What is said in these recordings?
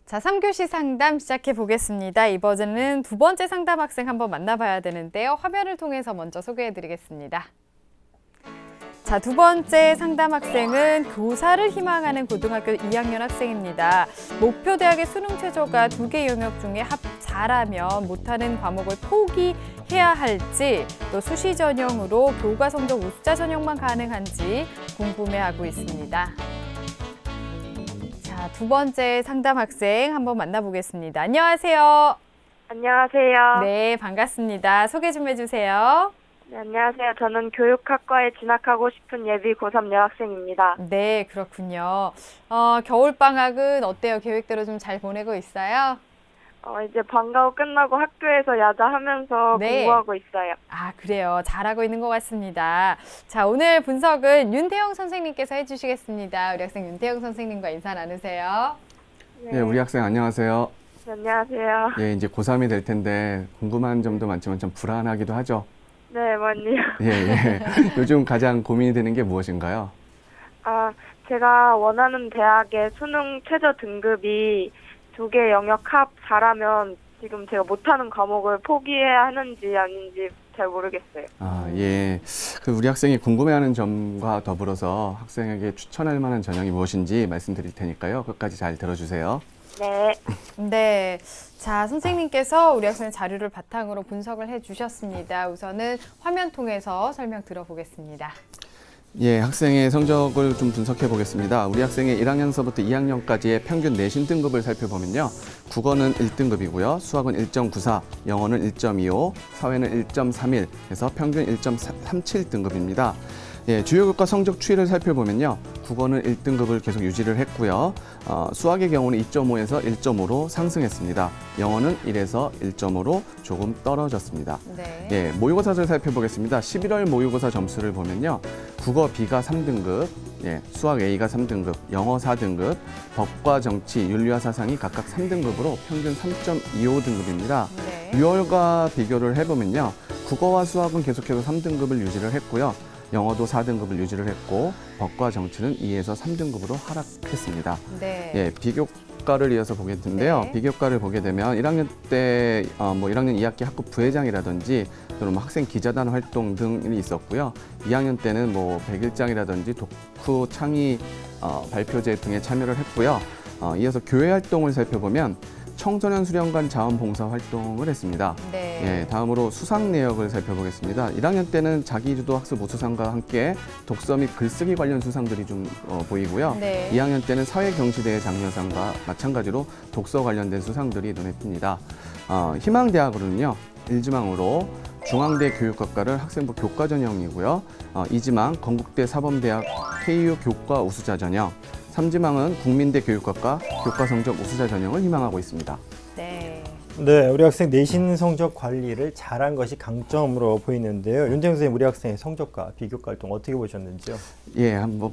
자, 3교시 상담 시작해 보겠습니다. 이 버전은 두 번째 상담 학생 한번 만나봐야 되는데요. 화면을 통해서 먼저 소개해 드리겠습니다. 자, 두 번째 상담 학생은 교사를 희망하는 고등학교 2학년 학생입니다. 목표 대학의 수능 최저가 2개 영역 중에 잘하면 못하는 과목을 포기해야 할지, 또 수시 전형으로 교과 성적 우수자 전형만 가능한지 궁금해하고 있습니다. 자, 두 번째 상담 학생 한번 만나보겠습니다. 안녕하세요. 안녕하세요. 네, 반갑습니다. 소개 좀 해주세요. 네, 안녕하세요. 저는 교육학과에 진학하고 싶은 예비 고3 여학생입니다. 네, 그렇군요. 겨울방학은 어때요? 계획대로 좀 잘 보내고 있어요? 이제 방과후 끝나고 학교에서 야자하면서 네. 공부하고 있어요. 아, 그래요. 잘하고 있는 것 같습니다. 자, 오늘 분석은 윤태영 선생님께서 해주시겠습니다. 우리 학생 윤태영 선생님과 인사 나누세요. 네, 우리 학생 안녕하세요. 네, 안녕하세요. 예, 이제 고3이 될 텐데 궁금한 점도 많지만 좀 불안하기도 하죠. 네, 맞네요. 예. 요즘 가장 고민이 되는 게 무엇인가요? 제가 원하는 대학의 수능 최저 등급이 2개 영역 합 잘하면 지금 제가 못하는 과목을 포기해야 하는지 아닌지 잘 모르겠어요. 예. 우리 학생이 궁금해하는 점과 더불어서 학생에게 추천할 만한 전형이 무엇인지 말씀드릴 테니까요. 끝까지 잘 들어주세요. 네. 네. 자, 선생님께서 우리 학생 자료를 바탕으로 분석을 해주셨습니다. 우선은 화면 통해서 설명 들어보겠습니다. 예, 학생의 성적을 좀 분석해 보겠습니다. 우리 학생의 1학년서부터 2학년까지의 평균 내신 등급을 살펴보면요. 국어는 1등급이고요. 수학은 1.94, 영어는 1.25, 사회는 1.31 해서 평균 1.37 등급입니다. 예, 주요 교과 성적 추이를 살펴보면요. 국어는 1등급을 계속 유지를 했고요. 수학의 경우는 2.5에서 1.5로 상승했습니다. 영어는 1에서 1.5로 조금 떨어졌습니다. 네. 예, 모의고사를 살펴보겠습니다. 11월 모의고사 점수를 보면요. 국어 B가 3등급, 예, 수학 A가 3등급, 영어 4등급, 법과 정치, 윤리와 사상이 각각 3등급으로 평균 3.25등급입니다. 네. 6월과 비교를 해보면요. 국어와 수학은 계속해서 3등급을 유지를 했고요. 영어도 4등급을 유지를 했고 법과 정치는 2에서 3등급으로 하락했습니다. 네. 예, 비교과를 이어서 보겠는데요. 네. 비교과를 보게 되면 1학년 때 1학년 2학기 학급 부회장이라든지 또는 학생 기자단 활동 등이 있었고요. 2학년 때는 100일장이라든지 독후 창의 발표제 등에 참여를 했고요. 이어서 교회 활동을 살펴보면 청소년 수련관 자원봉사 활동을 했습니다. 네. 예, 다음으로 수상 내역을 살펴보겠습니다. 1학년 때는 자기주도 학습 우수상과 함께 독서 및 글쓰기 관련 수상들이 좀 보이고요. 네. 2학년 때는 사회경시대회 장려상과 마찬가지로 독서 관련된 수상들이 눈에 띕니다. 희망대학으로는요. 1지망으로 중앙대 교육학과를 학생부 교과 전형이고요. 2지망 건국대 사범대학 KU 교과 우수자 전형, 3지망은 국민대 교육학과 교과 성적 우수자 전형을 희망하고 있습니다. 네. 네, 우리 학생 내신 성적 관리를 잘한 것이 강점으로 보이는데요. 윤태영 선생님, 우리 학생의 성적과 비교과 활동 어떻게 보셨는지요? 예, 한번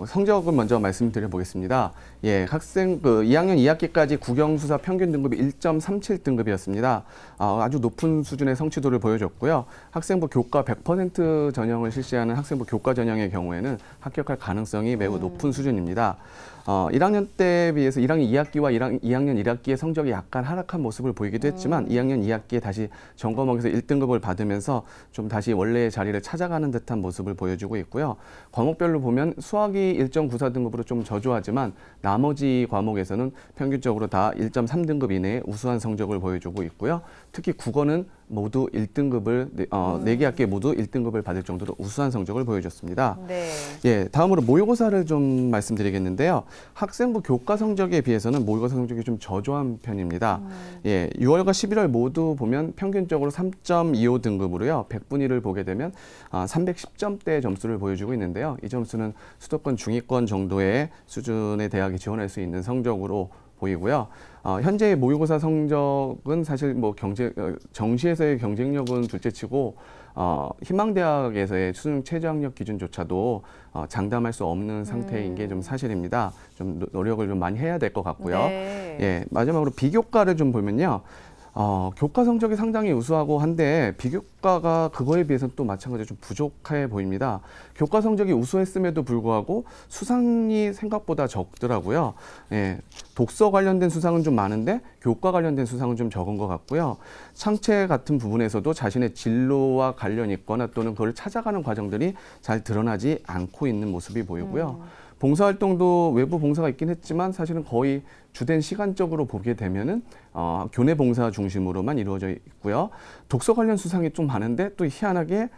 성적을 먼저 말씀드려 보겠습니다. 예, 학생 2학년 2학기까지 국영수사 평균 등급이 1.37등급이었습니다. 아주 높은 수준의 성취도를 보여줬고요. 학생부 교과 100% 전형을 실시하는 학생부 교과 전형의 경우에는 합격할 가능성이 매우 높은 수준입니다. 1학년 때에 비해서 1학년 2학기와 2학년 1학기의 성적이 약간 하락한 모습을 보이기도 했지만 2학년 2학기에 다시 전과목에서 1등급을 받으면서 좀 다시 원래의 자리를 찾아가는 듯한 모습을 보여주고 있고요. 과목별로 보면 수학이 1.94등급으로 좀 저조하지만 나머지 과목에서는 평균적으로 다 1.3등급 이내의 우수한 성적을 보여주고 있고요. 특히 국어는 모두 1등급을, 4개 학기에 모두 1등급을 받을 정도로 우수한 성적을 보여줬습니다. 네. 예, 다음으로 모의고사를 좀 말씀드리겠는데요. 학생부 교과 성적에 비해서는 모의고사 성적이 좀 저조한 편입니다. 예, 6월과 11월 모두 보면 평균적으로 3.25등급으로요. 100분위를 보게 되면 310점대 점수를 보여주고 있는데요. 이 점수는 수도권 중위권 정도의 수준의 대학에 지원할 수 있는 성적으로 보이고요. 현재의 모의고사 성적은 사실 정시에서의 경쟁력은 둘째치고 희망대학에서의 수능 최저학력 기준조차도 장담할 수 없는 상태인 게 좀 사실입니다. 좀 노력을 좀 많이 해야 될 것 같고요. 네. 예, 마지막으로 비교과를 좀 보면요. 교과 성적이 상당히 우수하고 한데 비교과가 그거에 비해서는 또 마찬가지로 좀 부족해 보입니다. 교과 성적이 우수했음에도 불구하고 수상이 생각보다 적더라고요. 예, 독서 관련된 수상은 좀 많은데 교과 관련된 수상은 좀 적은 것 같고요. 창체 같은 부분에서도 자신의 진로와 관련 있거나 또는 그걸 찾아가는 과정들이 잘 드러나지 않고 있는 모습이 보이고요. 봉사활동도 외부 봉사가 있긴 했지만 사실은 거의 주된 시간적으로 보게 되면은 교내 봉사 중심으로만 이루어져 있고요. 독서 관련 수상이 좀 많은데 또 희한하게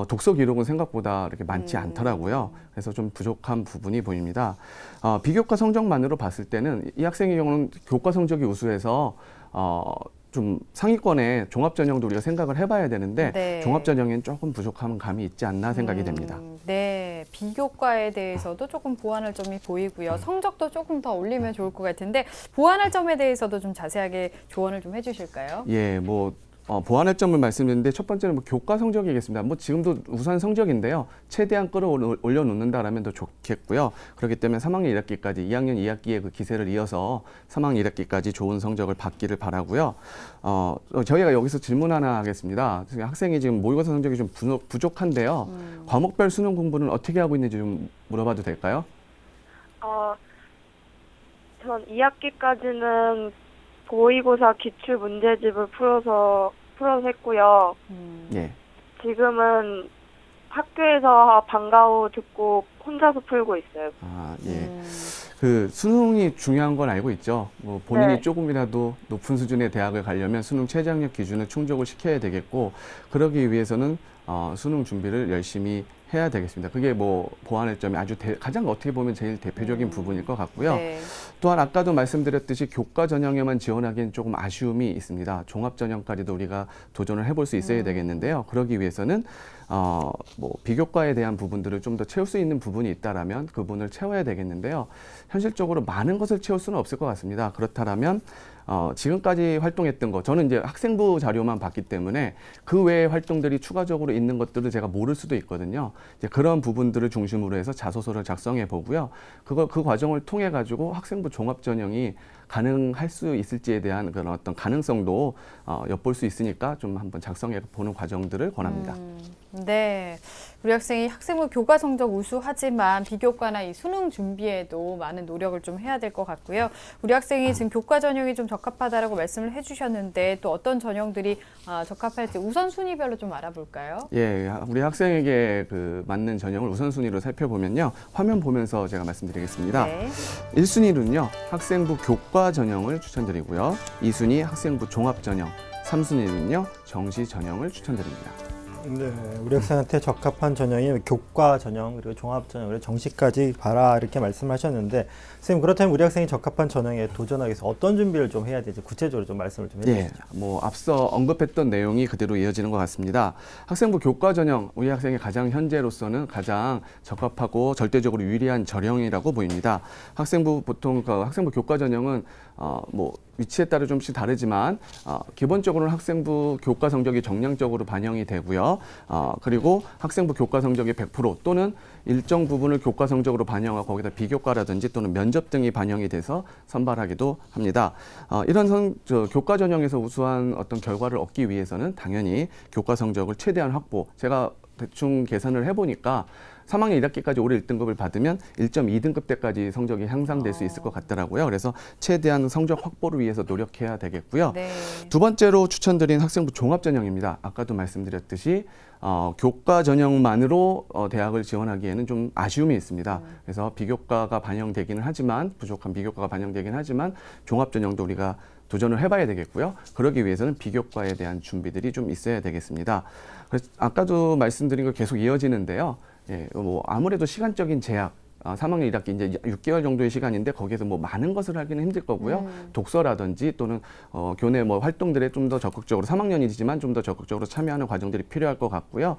독서 기록은 생각보다 이렇게 많지 않더라고요. 그래서 좀 부족한 부분이 보입니다. 비교과 성적만으로 봤을 때는 이 학생의 경우는 교과 성적이 우수해서 좀 상위권의 종합전형도 우리가 생각을 해봐야 되는데 네. 종합전형엔 조금 부족한 감이 있지 않나 생각이 됩니다. 네, 비교과에 대해서도 조금 보완할 점이 보이고요. 성적도 조금 더 올리면 좋을 것 같은데 보완할 점에 대해서도 좀 자세하게 조언을 좀 해주실까요? 예, 보완할 점을 말씀드렸는데 첫 번째는 교과 성적이겠습니다. 지금도 우수한 성적인데요. 최대한 끌어올려놓는다라면 더 좋겠고요. 그렇기 때문에 3학년 1학기까지 2학년 2학기의 그 기세를 이어서 3학년 1학기까지 좋은 성적을 받기를 바라고요. 저희가 여기서 질문 하나 하겠습니다. 학생이 지금 모의고사 성적이 좀 부족한데요. 과목별 수능 공부는 어떻게 하고 있는지 좀 물어봐도 될까요? 전 2학기까지는 모의고사 기출 문제집을 풀어서 했고요. 예. 지금은 학교에서 방과 후 듣고 혼자서 풀고 있어요. 예. 그 수능이 중요한 건 알고 있죠. 본인이 네. 조금이라도 높은 수준의 대학을 가려면 수능 최저학력 기준을 충족을 시켜야 되겠고, 그러기 위해서는 수능 준비를 열심히 해야 되겠습니다. 그게 보완할 점이 가장 어떻게 보면 제일 대표적인 부분일 것 같고요. 네. 또한 아까도 말씀드렸듯이 교과 전형에만 지원하기엔 조금 아쉬움이 있습니다. 종합 전형까지도 우리가 도전을 해볼 수 있어야 되겠는데요. 그러기 위해서는 비교과에 대한 부분들을 좀 더 채울 수 있는 부분이 있다라면 그 부분을 채워야 되겠는데요. 현실적으로 많은 것을 채울 수는 없을 것 같습니다. 그렇다면 지금까지 활동했던 거, 저는 이제 학생부 자료만 봤기 때문에 그 외의 활동들이 추가적으로 있는 것들을 제가 모를 수도 있거든요. 이제 그런 부분들을 중심으로 해서 자소서를 작성해 보고요. 그 과정을 통해 가지고 학생부 종합 전형이 가능할 수 있을지에 대한 그런 어떤 가능성도 엿볼 수 있으니까 좀 한번 작성해 보는 과정들을 권합니다. 네, 우리 학생이 학생부 교과 성적 우수하지만 비교과나 이 수능 준비에도 많은 노력을 좀 해야 될 것 같고요. 우리 학생이 지금 교과 전형이 좀 적합하다라고 말씀을 해주셨는데 또 어떤 전형들이 적합할지 우선순위별로 좀 알아볼까요? 예, 우리 학생에게 그 맞는 전형을 우선순위로 살펴보면요. 화면 보면서 제가 말씀드리겠습니다. 네. 1순위는요, 학생부 교과 전형을 추천드리고요. 2순위 학생부 종합 전형, 3순위는요, 정시 전형을 추천드립니다. 네, 우리 학생한테 적합한 전형이 교과 전형 그리고 종합 전형 그리고 정시까지 봐라 이렇게 말씀하셨는데 선생님 그렇다면 우리 학생이 적합한 전형에 도전하기 위해서 어떤 준비를 좀 해야 되지 구체적으로 좀 말씀을 좀 예, 해주시죠. 앞서 언급했던 내용이 그대로 이어지는 것 같습니다. 학생부 교과 전형, 우리 학생이 가장 현재로서는 가장 적합하고 절대적으로 유리한 전형이라고 보입니다. 보통 학생부 교과 전형은 위치에 따라 좀씩 다르지만 기본적으로는 학생부 교과 성적이 정량적으로 반영이 되고요. 그리고 학생부 교과 성적이 100% 또는 일정 부분을 교과 성적으로 반영하고 거기다 비교과라든지 또는 면접 등이 반영이 돼서 선발하기도 합니다. 이런 교과 전형에서 우수한 어떤 결과를 얻기 위해서는 당연히 교과 성적을 최대한 확보. 제가 대충 계산을 해보니까 3학년 1학기까지 올해 1등급을 받으면 1.2등급 때까지 성적이 향상될 수 있을 것 같더라고요. 그래서 최대한 성적 확보를 위해서 노력해야 되겠고요. 네. 두 번째로 추천드린 학생부 종합전형입니다. 아까도 말씀드렸듯이 교과 전형만으로 대학을 지원하기에는 좀 아쉬움이 있습니다. 그래서 비교과가 반영되기는 하지만 부족한 비교과가 반영되긴 하지만 종합전형도 우리가 도전을 해봐야 되겠고요. 그러기 위해서는 비교과에 대한 준비들이 좀 있어야 되겠습니다. 그래서 아까도 말씀드린 거 계속 이어지는데요. 예, 아무래도 시간적인 제약, 3학년 1학기 이제 6개월 정도의 시간인데 거기에서 많은 것을 하기는 힘들 거고요. 독서라든지 또는 교내 활동들에 좀 더 적극적으로 3학년이지만 좀 더 적극적으로 참여하는 과정들이 필요할 것 같고요.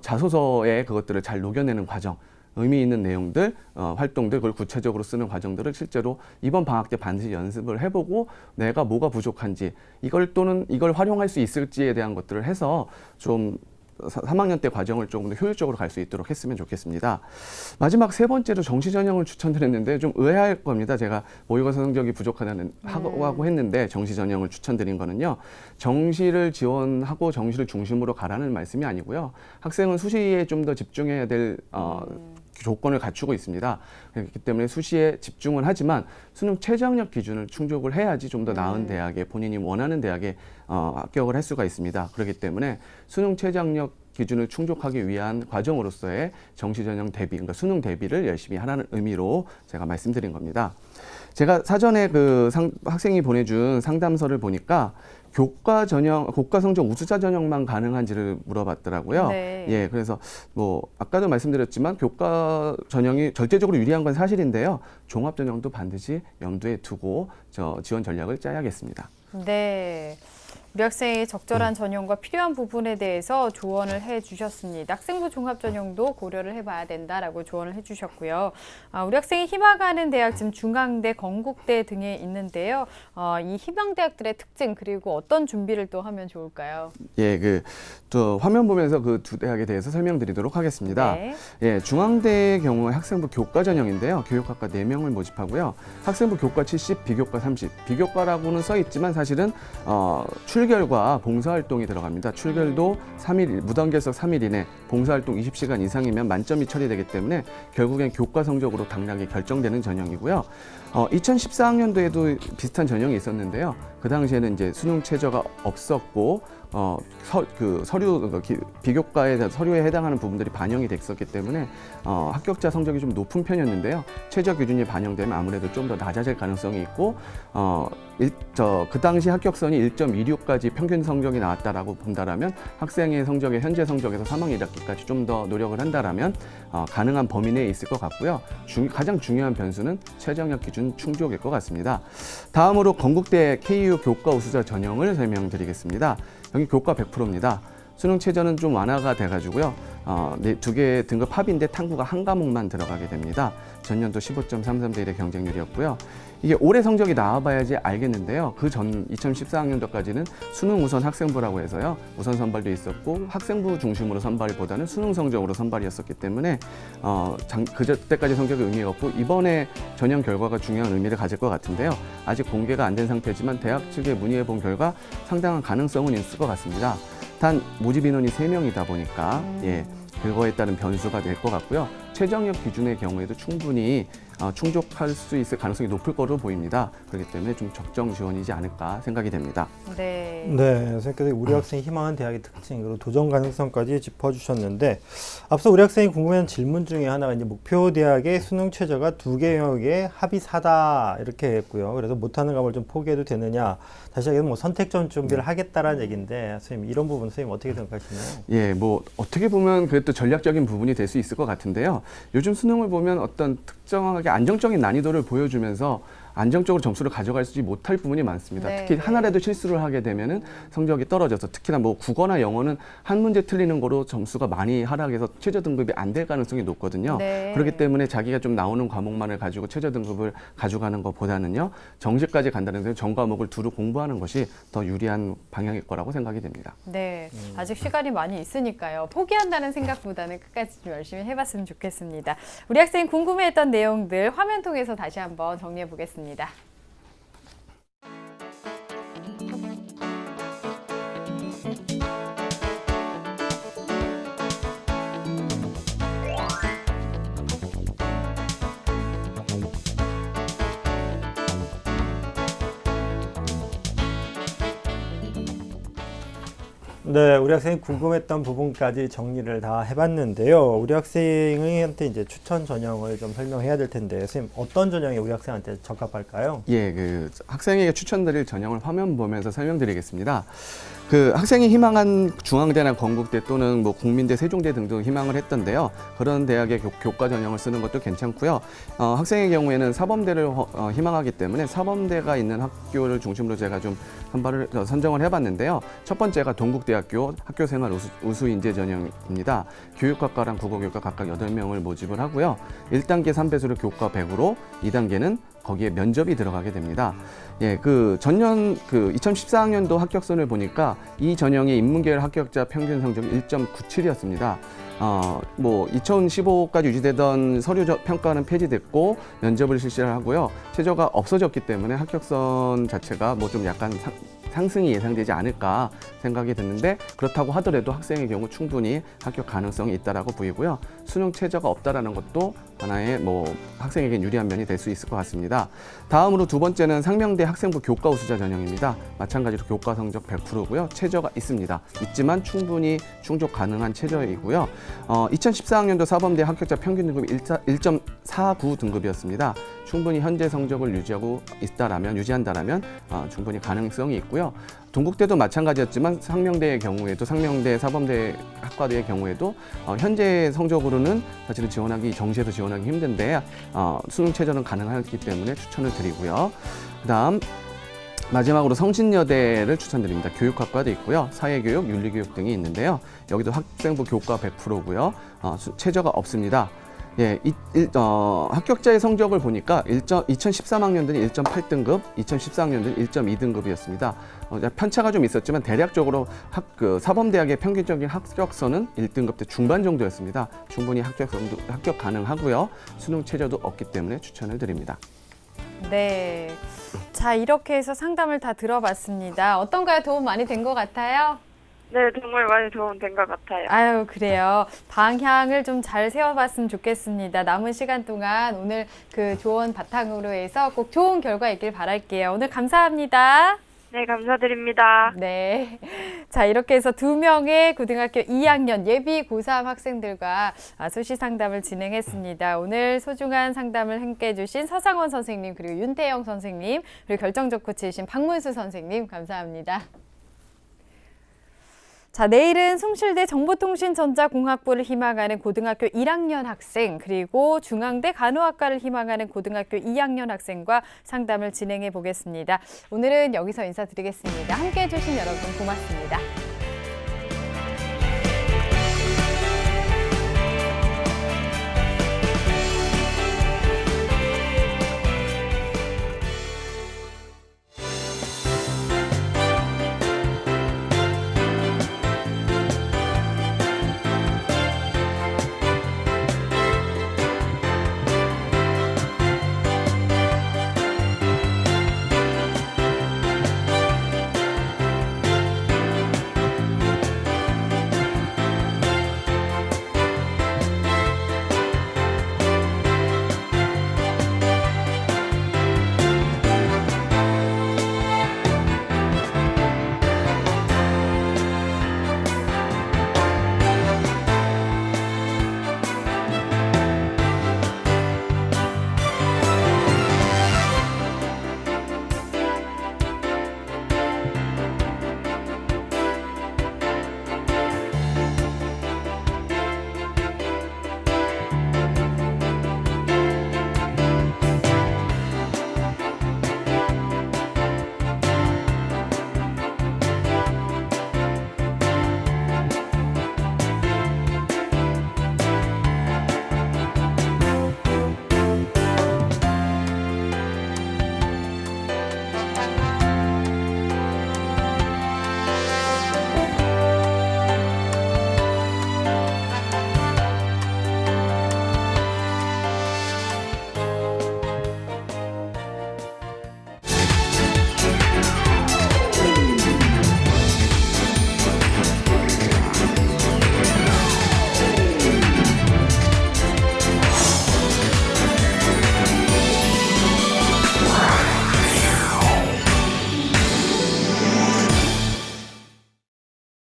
자소서에 그것들을 잘 녹여내는 과정. 의미 있는 내용들, 활동들, 그걸 구체적으로 쓰는 과정들을 실제로 이번 방학 때 반드시 연습을 해보고 내가 뭐가 부족한지 이걸 활용할 수 있을지에 대한 것들을 해서 좀 3학년 때 과정을 조금 더 효율적으로 갈 수 있도록 했으면 좋겠습니다. 마지막 세 번째로 정시 전형을 추천드렸는데 좀 의아할 겁니다. 제가 모의고사 성적이 부족하다는 하고 했는데 정시 전형을 추천드린 거는요. 정시를 지원하고 정시를 중심으로 가라는 말씀이 아니고요. 학생은 수시에 좀 더 집중해야 될 조건을 갖추고 있습니다. 그렇기 때문에 수시에 집중은 하지만 수능 최저학력 기준을 충족을 해야지 좀 더 나은 대학에 본인이 원하는 대학에 합격을 할 수가 있습니다. 그렇기 때문에 수능 최저학력 기준을 충족하기 위한 과정으로서의 정시 전형 대비, 그러니까 수능 대비를 열심히 하라는 의미로 제가 말씀드린 겁니다. 제가 사전에 학생이 보내준 상담서를 보니까 교과 전형, 교과 성적 우수자 전형만 가능한지를 물어봤더라고요. 네. 예, 그래서 뭐 아까도 말씀드렸지만 교과 전형이 절대적으로 유리한 건 사실인데요. 종합 전형도 반드시 염두에 두고 지원 전략을 짜야겠습니다. 네. 우리 학생이 적절한 전형과 필요한 부분에 대해서 조언을 해주셨습니다. 학생부 종합전형도 고려를 해봐야 된다라고 조언을 해주셨고요. 우리 학생이 희망하는 대학 지금 중앙대, 건국대 등에 있는데요. 이 희망대학들의 특징 그리고 어떤 준비를 또 하면 좋을까요? 예, 또 화면 보면서 그 두 대학에 대해서 설명드리도록 하겠습니다. 네. 예, 중앙대의 경우에 학생부 교과 전형인데요. 교육학과 4명을 모집하고요. 학생부 교과 70, 비교과 30. 비교과라고는 써 있지만 사실은 출결과 봉사활동이 들어갑니다. 출결도 3일, 무단결석 3일 이내, 봉사활동 20시간 이상이면 만점이 처리되기 때문에 결국엔 교과 성적으로 당락이 결정되는 전형이고요. 2014학년도에도 비슷한 전형이 있었는데요. 그 당시에는 이제 수능 최저가 없었고 비교과에 대한 서류에 해당하는 부분들이 반영이 됐었기 때문에 합격자 성적이 좀 높은 편이었는데요. 최저 기준이 반영되면 아무래도 좀 더 낮아질 가능성이 있고 그 당시 합격선이 1.26까지 평균 성적이 나왔다라고 본다라면 학생의 성적에 현재 성적에서 3학년 1학기까지 좀 더 노력을 한다라면 가능한 범위 내에 있을 것 같고요. 가장 중요한 변수는 최저학력 기준 충족일 것 같습니다. 다음으로 건국대 KU 교과 우수자 전형을 설명드리겠습니다. 여기 교과 100%입니다. 수능 최저는 좀 완화가 돼가지고요. 두 개 등급 합인데 탐구가 한 과목만 들어가게 됩니다. 전년도 15.33대 1의 경쟁률이었고요. 이게 올해 성적이 나와봐야지 알겠는데요. 그 전 2014학년도까지는 수능 우선 학생부라고 해서요. 우선 선발도 있었고 학생부 중심으로 선발보다는 수능 성적으로 선발이었었기 때문에 그때까지 성적이 의미가 없고 이번에 전형 결과가 중요한 의미를 가질 것 같은데요. 아직 공개가 안 된 상태지만 대학 측에 문의해 본 결과 상당한 가능성은 있을 것 같습니다. 단 모집 인원이 3명이다 보니까 그거에 따른 변수가 될 것 같고요. 최저학력 기준의 경우에도 충분히 충족할 수 있을 가능성이 높을 거로 보입니다. 그렇기 때문에 좀 적정 지원이지 않을까 생각이 됩니다. 네. 네, 선생님께서 우리 학생이 희망한 대학의 특징, 그리고 도전 가능성까지 짚어주셨는데 앞서 우리 학생이 궁금한 질문 중에 하나가 이제 목표 대학의 수능 최저가 2개 영역에 합이 4다 이렇게 했고요. 그래서 못하는 과목을 좀 포기해도 되느냐? 다시 얘기하면 뭐 선택점 준비를 하겠다라는 얘기인데 선생님 이런 부분 선생님 어떻게 생각하시나요? 예, 뭐 어떻게 보면 그것도 전략적인 부분이 될 수 있을 것 같은데요. 요즘 수능을 보면 어떤 특정하게 안정적인 난이도를 보여주면서 안정적으로 점수를 가져갈 수 못할 부분이 많습니다. 네. 특히 하나라도 실수를 하게 되면은 성적이 떨어져서 특히나 뭐 국어나 영어는 한 문제 틀리는 거로 점수가 많이 하락해서 최저 등급이 안 될 가능성이 높거든요. 네. 그렇기 때문에 자기가 좀 나오는 과목만을 가지고 최저 등급을 가져가는 것보다는요. 정시까지 간다는 건 전 과목을 두루 공부하는 것이 더 유리한 방향일 거라고 생각이 됩니다. 네, 아직 시간이 많이 있으니까요. 포기한다는 생각보다는 끝까지 좀 열심히 해봤으면 좋겠습니다. 우리 학생이 궁금해했던 내용들 화면 통해서 다시 한번 정리해 보겠습니다. 네, 우리 학생이 궁금했던 부분까지 정리를 다 해봤는데요. 우리 학생한테 이제 추천 전형을 좀 설명해야 될 텐데, 선생님 어떤 전형이 우리 학생한테 적합할까요? 예, 학생에게 추천드릴 전형을 화면 보면서 설명드리겠습니다. 학생이 희망한 중앙대나 건국대 또는 뭐 국민대, 세종대 등등 희망을 했던데요. 그런 대학의 교과 전형을 쓰는 것도 괜찮고요. 학생의 경우에는 사범대를 희망하기 때문에 사범대가 있는 학교를 중심으로 제가 좀 선정을 해봤는데요. 첫 번째가 동국대 동국대학교 학교생활 우수 인재 전형입니다. 교육학과랑 국어교육과 각각 8명을 모집을 하고요. 1단계 3배수를 교과 100으로 2단계는 거기에 면접이 들어가게 됩니다. 예, 그 전년 2014학년도 합격선을 보니까 이 전형의 인문계열 합격자 평균 성적이 1.97이었습니다. 2015까지 유지되던 서류 평가는 폐지됐고 면접을 실시를 하고요. 최저가 없어졌기 때문에 합격선 자체가 좀 약간 상승이 예상되지 않을까 생각이 드는데, 그렇다고 하더라도 학생의 경우 충분히 합격 가능성이 있다라고 보이고요. 수능 최저가 없다라는 것도 하나의 학생에겐 유리한 면이 될 수 있을 것 같습니다. 다음으로 두 번째는 상명대 학생부 교과 우수자 전형입니다. 마찬가지로 교과 성적 100%고요. 최저가 있지만 충분히 충족 가능한 최저이고요. 2014학년도 사범대 합격자 평균 등급이 1.49 등급이었습니다. 충분히 현재 성적을 유지한다라면 충분히 가능성이 있고요. 동국대도 마찬가지였지만 상명대 사범대 학과대의 경우에도 현재 성적으로는 사실은 정시에서 지원하기 힘든데 수능 최저는 가능하기 때문에 추천을 드리고요. 그다음 마지막으로 성신여대를 추천드립니다. 교육학과도 있고요. 사회교육, 윤리교육 등이 있는데요. 여기도 학생부 교과 100%고요. 최저가 없습니다. 예, 합격자의 성적을 보니까 2013학년도는 1.8등급, 2014학년도는 1.2등급이었습니다. 편차가 좀 있었지만 대략적으로 사범대학의 평균적인 합격선은 1등급대 중반 정도였습니다. 충분히 합격 가능하고요. 수능 최저도 없기 때문에 추천을 드립니다. 네. 자, 이렇게 해서 상담을 다 들어봤습니다. 어떤가요? 도움 많이 된 것 같아요? 네, 정말 많이 도움된 것 같아요. 아유, 그래요. 방향을 좀 잘 세워봤으면 좋겠습니다. 남은 시간 동안 오늘 그 조언 바탕으로 해서 꼭 좋은 결과 있길 바랄게요. 오늘 감사합니다. 네, 감사드립니다. 네. 자, 이렇게 해서 2명의 고등학교 2학년 예비 고3 학생들과 수시 상담을 진행했습니다. 오늘 소중한 상담을 함께 해주신 서상원 선생님, 그리고 윤태영 선생님, 그리고 결정적 코치이신 박문수 선생님, 감사합니다. 자, 내일은 숭실대 정보통신전자공학부를 희망하는 고등학교 1학년 학생, 그리고 중앙대 간호학과를 희망하는 고등학교 2학년 학생과 상담을 진행해 보겠습니다. 오늘은 여기서 인사드리겠습니다. 함께해 주신 여러분 고맙습니다.